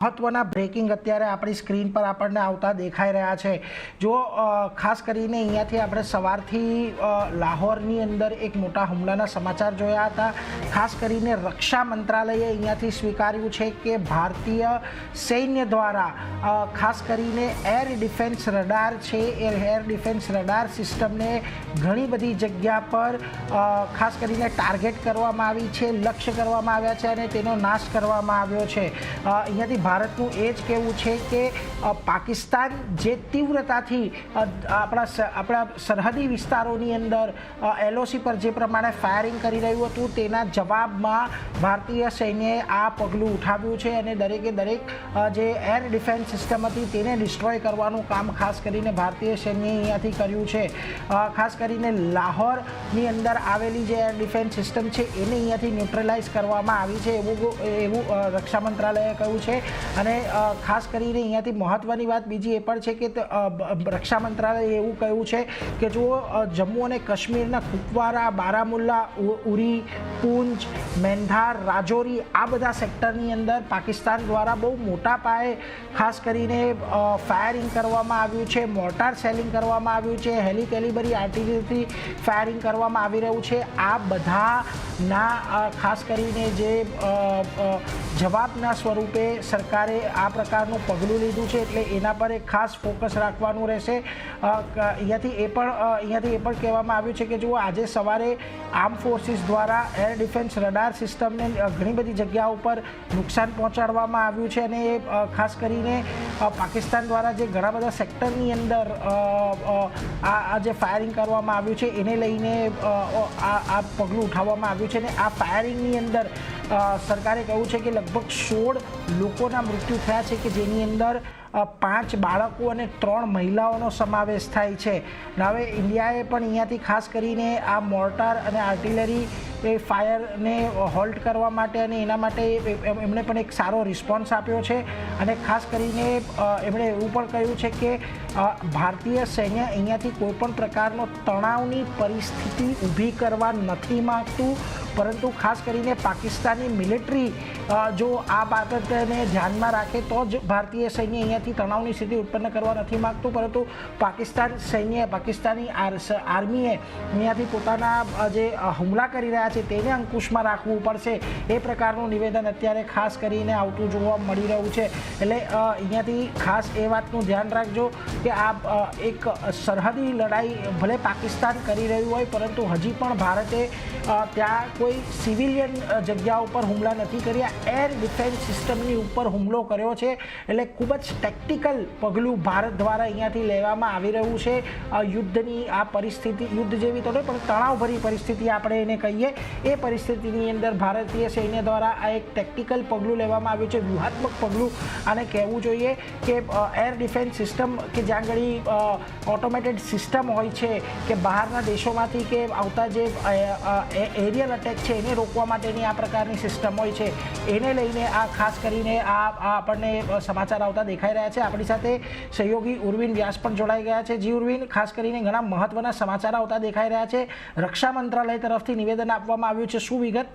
મહત્વના બ્રેકિંગ અત્યારે આપણી સ્ક્રીન પર આપણને આવતા દેખાઈ રહ્યા છે। જો ખાસ કરીને અહીંયાથી આપણે સવારથી લાહોરની અંદર એક મોટા હુમલાના સમાચાર જોયા હતા। ખાસ કરીને રક્ષા મંત્રાલયે અહીંયાથી સ્વીકાર્યું છે કે ભારતીય સૈન્ય દ્વારા ખાસ કરીને એર ડિફેન્સ રડાર છે એ એર ડિફેન્સ રડાર સિસ્ટમને ઘણી બધી જગ્યા પર ખાસ કરીને ટાર્ગેટ કરવામાં આવી છે, લક્ષ્ય કરવામાં આવ્યા છે અને તેનો નાશ કરવામાં આવ્યો છે। અહીંયાથી ભારતનું એ જ કહેવું છે કે પાકિસ્તાન જે તીવ્રતાથી આપણા સરહદી વિસ્તારોની અંદર એલઓસી પર જે પ્રમાણે ફાયરિંગ કરી રહ્યું હતું તેના જવાબમાં ભારતીય સૈન્યએ આ પગલું ઉઠાવ્યું છે અને દરેકે દરેક જે એર ડિફેન્સ સિસ્ટમ હતી તેને ડિસ્ટ્રોય કરવાનું કામ ખાસ કરીને ભારતીય સૈન્યએ અહીંયાથી કર્યું છે। ખાસ કરીને લાહોરની અંદર આવેલી જે એર ડિફેન્સ સિસ્ટમ છે એને અહીંયાથી ન્યુટ્રલાઇઝ કરવામાં આવી છે એવું રક્ષા મંત્રાલયે કહ્યું છે। અને ખાસ કરીને અહીંયાથી મહત્વની વાત બીજી એ પણ છે કે રક્ષા મંત્રાલયે એવું કહ્યું છે કે જો જમ્મુ અને કાશ્મીરના કુપવારા, બારામુલ્લા, ઉરી, પૂંચ, મેંધાર, રાજૌરી આ બધા સેક્ટરની અંદર પાકિસ્તાન દ્વારા બહુ મોટા પાયે ખાસ કરીને ફાયરિંગ કરવામાં આવ્યું છે, મોર્ટાર સેલિંગ કરવામાં આવ્યું છે, હેલી કેલિબરી આર્ટિલરીથી ફાયરિંગ કરવામાં આવી રહ્યું છે। આ બધાના ખાસ કરીને જે જવાબના સ્વરૂપે સરકારે આ પ્રકારનું પગલું લીધું છે એટલે એના પર એક ખાસ ફોકસ રાખવાનું રહેશે। અહીંયાથી એ પણ કહેવામાં આવ્યું છે કે જો આજે સવારે આર્મ ફોર્સિસ દ્વારા એર ડિફેન્સ રડાર સિસ્ટમને ઘણી બધી જગ્યાઓ પર નુકસાન પહોંચાડવામાં આવ્યું છે અને ખાસ કરીને પાકિસ્તાન દ્વારા જે ઘણા બધા સેક્ટરની અંદર આ જે ફાયરિંગ કરવામાં આવ્યું છે એને લઈને આ પગલું ઉઠાવવામાં આવ્યું છે અને આ ફાયરિંગની અંદર સરકારે કહ્યું છે કે લગભગ 16 લોકોના મૃત્યુ થયા છે કે જેની અંદર 5 બાળકો અને 3 મહિલાઓનો સમાવેશ થાય છે। હવે ઇન્ડિયાએ પણ અહીંયાથી ખાસ કરીને આ મોર્ટાર અને આર્ટિલરી એ ફાયરને હોલ્ટ કરવા માટે અને એના માટે એમણે પણ એક સારો રિસ્પોન્સ આપ્યો છે અને ખાસ કરીને એમણે એવું પણ કહ્યું છે કે ભારતીય સૈન્ય અહીંયાથી કોઈપણ પ્રકારનો તણાવની પરિસ્થિતિ ઊભી કરવા નથી માગતું, પરંતુ ખાસ કરીને પાકિસ્તાની મિલિટરી જો આ બાબતને ધ્યાનમાં રાખે તો જ ભારતીય સૈન્ય અહીંયાથી તણાવની સ્થિતિ ઉત્પન્ન કરવા નથી માગતું, પરંતુ પાકિસ્તાની આર્મીએ અહીંયાથી પોતાના જે હુમલા કરી રહ્યા છે તેને અંકુશમાં રાખવું પડશે એ પ્રકારનું નિવેદન અત્યારે ખાસ કરીને આવતું જોવા મળી રહ્યું છે। એટલે અહીંયાથી ખાસ એ વાતનું ધ્યાન રાખજો કે આ એક સરહદી લડાઈ ભલે પાકિસ્તાન કરી રહ્યું હોય પરંતુ હજી પણ ભારતે ત્યાં કોઈ સિવિલિયન જગ્યા ઉપર હુમલા નથી કર્યા, એર ડિફેન્સ સિસ્ટમની ઉપર હુમલો કર્યો છે। એટલે ખૂબ જ ટેક્ટિકલ પગલું ભારત દ્વારા અહીંયાથી લેવામાં આવી રહ્યું છે। યુદ્ધની આ પરિસ્થિતિ, યુદ્ધ જેવી તો નહીં પણ તણાવભરી પરિસ્થિતિ આપણે એને કહીએ, એ પરિસ્થિતિની અંદર ભારતીય સૈન્ય દ્વારા આ એક ટેક્ટિકલ પગલું લેવામાં આવ્યું છે, વ્યૂહાત્મક પગલું આને કહેવું જોઈએ કે એર ડિફેન્સ સિસ્ટમ કે જ્યાં આગળ ઓટોમેટેડ સિસ્ટમ હોય છે કે બહારના દેશોમાંથી કે આવતા જે એરિયલ અટેક છે એને રોકવા માટેની આ પ્રકારની સિસ્ટમ હોય છે, એને લઈને આ ખાસ કરીને આ આપણને સમાચાર આવતા દેખાઈ રહ્યા છે। આપણી સાથે સહયોગી ઉર્વિન વ્યાસ પણ જોડાઈ ગયા છે। જી ઉર્વિન, ખાસ કરીને ઘણા મહત્વના સમાચાર આવતા દેખાઈ રહ્યા છે, રક્ષા મંત્રાલય તરફથી નિવેદન આપવામાં આવ્યું છે, શું વિગત?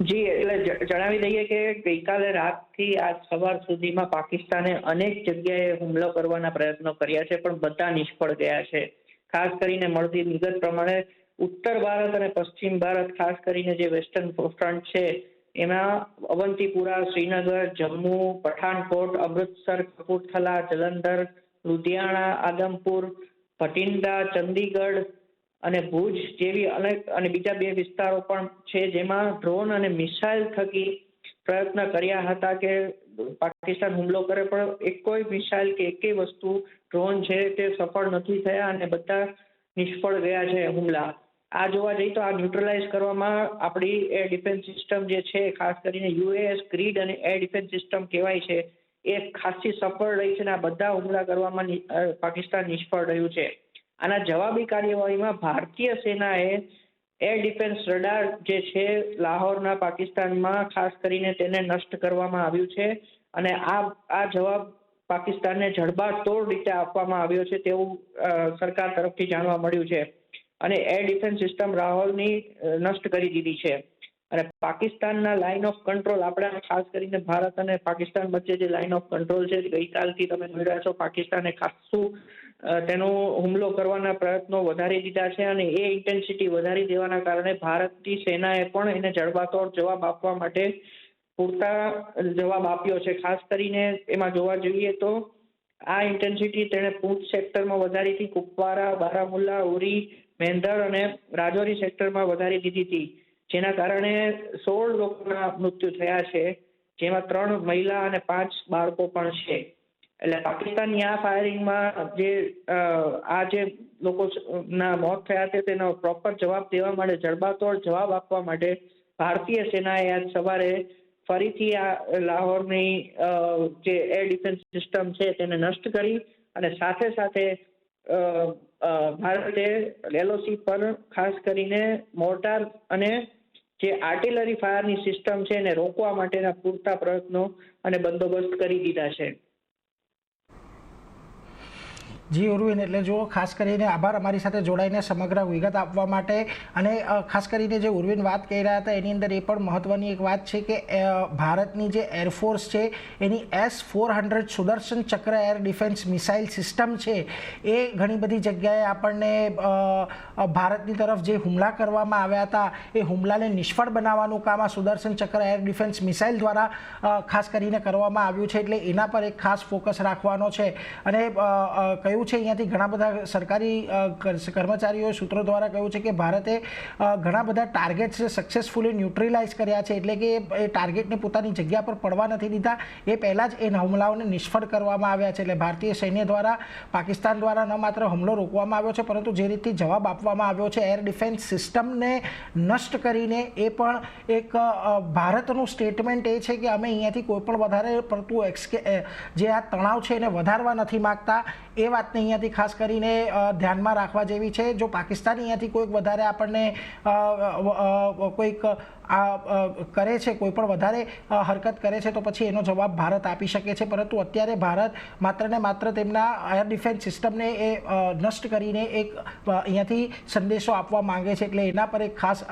જી, એટલે જણાવી દઈએ કે ગઈકાલે રાતથી આજ સવાર સુધીમાં પાકિસ્તાને અનેક જગ્યાએ હુમલો કરવાના પ્રયત્નો કર્યા છે પણ બધા નિષ્ફળ ગયા છે। ખાસ કરીને મળતી વિગત પ્રમાણે ઉત્તર ભારત અને પશ્ચિમ ભારત, ખાસ કરીને જે વેસ્ટર્ન ફ્રન્ટ છે એમાં અવંતીપુરા, શ્રીનગર, જમ્મુ, પઠાનકોટ, અમૃતસર, કપૂરથલા, જલંધર, લુધિયાણા, આદમપુર, ભટિંડા, ચંદીગઢ અને ભુજ જેવી અને બીજા 2 વિસ્તારો પણ છે જેમાં ડ્રોન અને મિસાઇલ થકી પ્રયત્ન કર્યા હતા કે પાકિસ્તાન હુમલો કરે, પણ કોઈ મિસાઇલ કે એકેય વસ્તુ, ડ્રોન છે તે સફળ નથી થયા અને બધા નિષ્ફળ ગયા છે હુમલા। આ જોવા જઈએ તો આ ન્યુટ્રલાઇઝ કરવામાં આપણી એર ડિફેન્સ સિસ્ટમ જે છે, ખાસ કરીને યુએસ ગ્રીડ અને એર ડિફેન્સ સિસ્ટમ કહેવાય છે, એ ખાસી સફળ રહી છે અને આ બધા હુમલા કરવામાં પાકિસ્તાન નિષ્ફળ રહ્યું છે। આના જવાબી કાર્યવાહીમાં ભારતીય સેનાએ એર ડિફેન્સ રડાર જે છે લાહોરના પાકિસ્તાનમાં ખાસ કરીને તેને નષ્ટ કરવામાં આવ્યું છે અને આ જવાબ પાકિસ્તાનને જડબાતોડ રીતે આપવામાં આવ્યો છે તેવું સરકાર તરફથી જાણવા મળ્યું છે અને એર ડિફેન્સ સિસ્ટમ લાહોરની નષ્ટ કરી દીધી છે। અને પાકિસ્તાનના લાઇન ઓફ કંટ્રોલ, આપણે ખાસ કરીને ભારત અને પાકિસ્તાન વચ્ચે જે લાઇન ઓફ કંટ્રોલ છે, ગઈકાલથી તમે જોઈ રહ્યા છો પાકિસ્તાને ખાસું તેનો હુમલો કરવાના પ્રયત્નો વધારી દીધા છે અને એ ઇન્ટેન્સિટી વધારી દેવાના કારણે ભારતની સેનાએ પણ એને જડબાતોડ જવાબ આપવા માટે પૂરતા જવાબ આપ્યો છે. ખાસ કરીને એમાં જોવા જોઈએ તો આ ઇન્ટેન્સિટી તેણે પૂંછ સેક્ટરમાં વધારી હતી, કુપવારા, બારામુલ્લા, ઉરી, મેંધર અને રાજૌરી સેક્ટરમાં વધારી દીધી હતી, જેના કારણે 16 લોકોના મૃત્યુ થયા છે, જેમાં 3 મહિલા અને 5 બાળકો પણ છે. એટલે પાકિસ્તાનની આ ફાયરિંગમાં જે લોકોના મોત થયા છે તેનો પ્રોપર જવાબ દેવા માટે, જડબાતોડ જવાબ આપવા માટે ભારતીય સેનાએ આજ સવારે ફરીથી આ લાહોરની જે એર ડિફેન્સ સિસ્ટમ છે તેને નષ્ટ કરી અને સાથે સાથે ભારતે LOC પર ખાસ કરીને મોર્ટાર અને જે આર્ટિલરી ફાયરની સિસ્ટમ છે એને રોકવા માટેના પૂરતા પ્રયત્નો અને બંદોબસ્ત કરી દીધા છે. જી ઉર્વિન, એટલે જો ખાસ કરીને આભાર અમારી સાથે જોડાઈને સમગ્ર વિગત આપવા માટે. અને ખાસ કરીને જે ઉર્વિન વાત કહી રહ્યા હતા એની અંદર એ પણ મહત્ત્વની એક વાત છે કે ભારતની જે એરફોર્સ છે એની S-400 સુદર્શન ચક્ર એર ડિફેન્સ મિસાઇલ સિસ્ટમ છે એ ઘણી બધી જગ્યાએ આપણને ભારતની તરફ જે હુમલા કરવામાં આવ્યા હતા એ હુમલાને નિષ્ફળ બનાવવાનું કામ આ સુદર્શન ચક્ર એર ડિફેન્સ મિસાઇલ દ્વારા ખાસ કરીને કરવામાં આવ્યું છે. એટલે એના પર એક ખાસ ફોકસ રાખવાનો છે. અને કહ્યું છે અહીંયાથી ઘણા બધા સરકારી કર્મચારીઓ સૂત્રો દ્વારા કહ્યું છે કે ભારતે ઘણા બધા ટાર્ગેટ્સ સક્સેસફુલી ન્યુટ્રલાઇઝ કર્યા છે, એટલે કે એ ટાર્ગેટને પોતાની જગ્યા પર પડવા નથી દીધા, એ પહેલાં જ એ હુમલાઓને નિષ્ફળ કરવામાં આવ્યા છે. એટલે ભારતીય સૈન્ય દ્વારા પાકિસ્તાન દ્વારા ન માત્ર હુમલો રોકવામાં આવ્યો છે પરંતુ જે રીતે જવાબ આપવામાં આવ્યો છે એર ડિફેન્સ સિસ્ટમને નષ્ટ કરીને, એ પણ એક ભારતનું સ્ટેટમેન્ટ એ છે કે અમે અહીંયાથી કોઈ પણ વધારે પડતું જે આ તણાવ છે એને વધારવા નથી માગતા. એ વાતને અહીંયાથી ખાસ કરીને ધ્યાનમાં રાખવા જેવી છે. જો પાકિસ્તાન અહીંયાથી કોઈક વધારે આપણને કોઈક કરે છે, કોઈ પણ વધારે હરકત કરે છે તો પછી એનો જવાબ ભારત આપી શકે છે. પરંતુ અત્યારે ભારત માત્ર ને માત્ર તેમના એર ડિફેન્સ સિસ્ટમને એ નષ્ટ કરીને એક અહીંયાથી સંદેશો આપવા માંગે છે. એટલે એના પર એક ખાસ